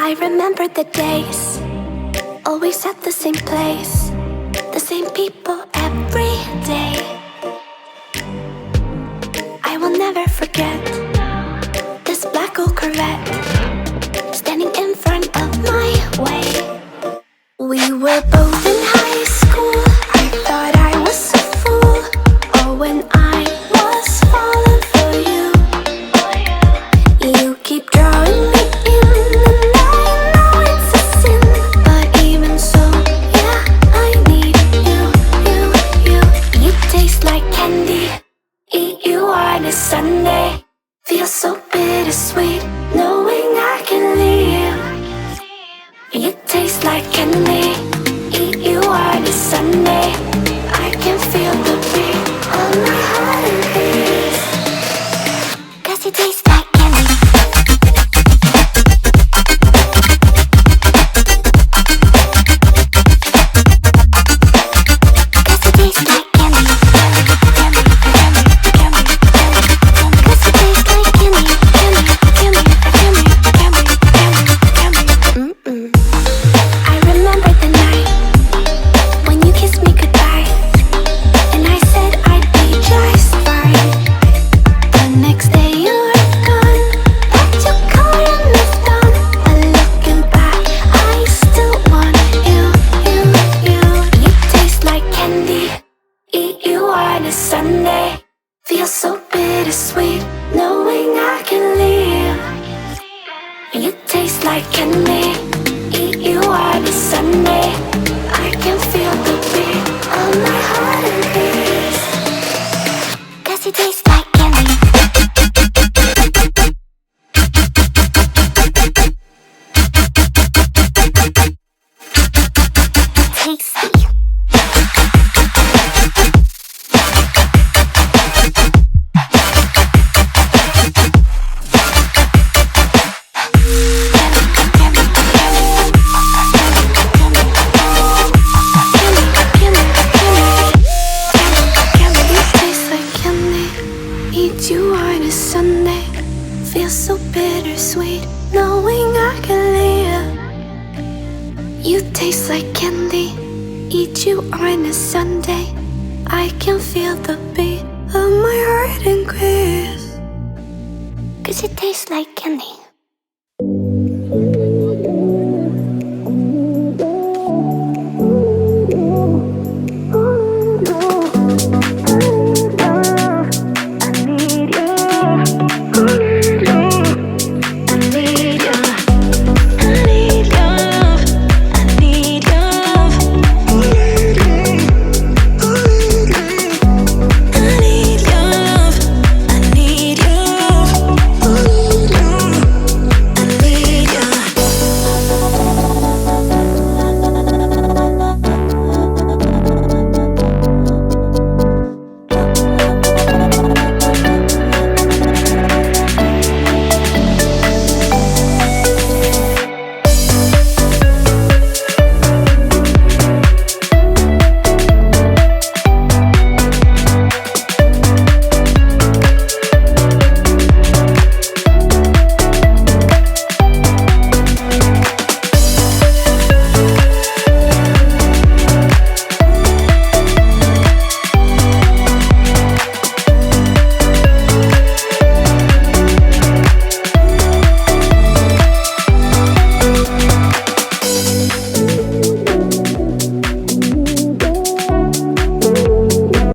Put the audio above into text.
I remember the days, always at the same place, the same people every day. I will never forget this black old Corvette standing in front of my way. We were both in high school. I thought I was a fool. Oh, when I was falling for you. You keep drawing me in, and I know it's a sin, but even so, yeah, I need you. You taste like candy. Eat you on a Sunday. Feels so bittersweet knowing I can leave. You taste like candy. Eat you on a Sunday. I can feel the beat of my heart and beats. 'Cause you taste like candy. Sunday feels so bittersweet knowing I can leave. You taste like candy. Eat you on a Sunday. I can feel the beat of my heart and beats. 'Cause you taste like candy. Tasty. Eat you on a Sunday. Feels so bittersweet knowing I can live. You taste like candy. Eat you on a Sunday. I can feel the beat of my heart increase. 'Cause it tastes like candy.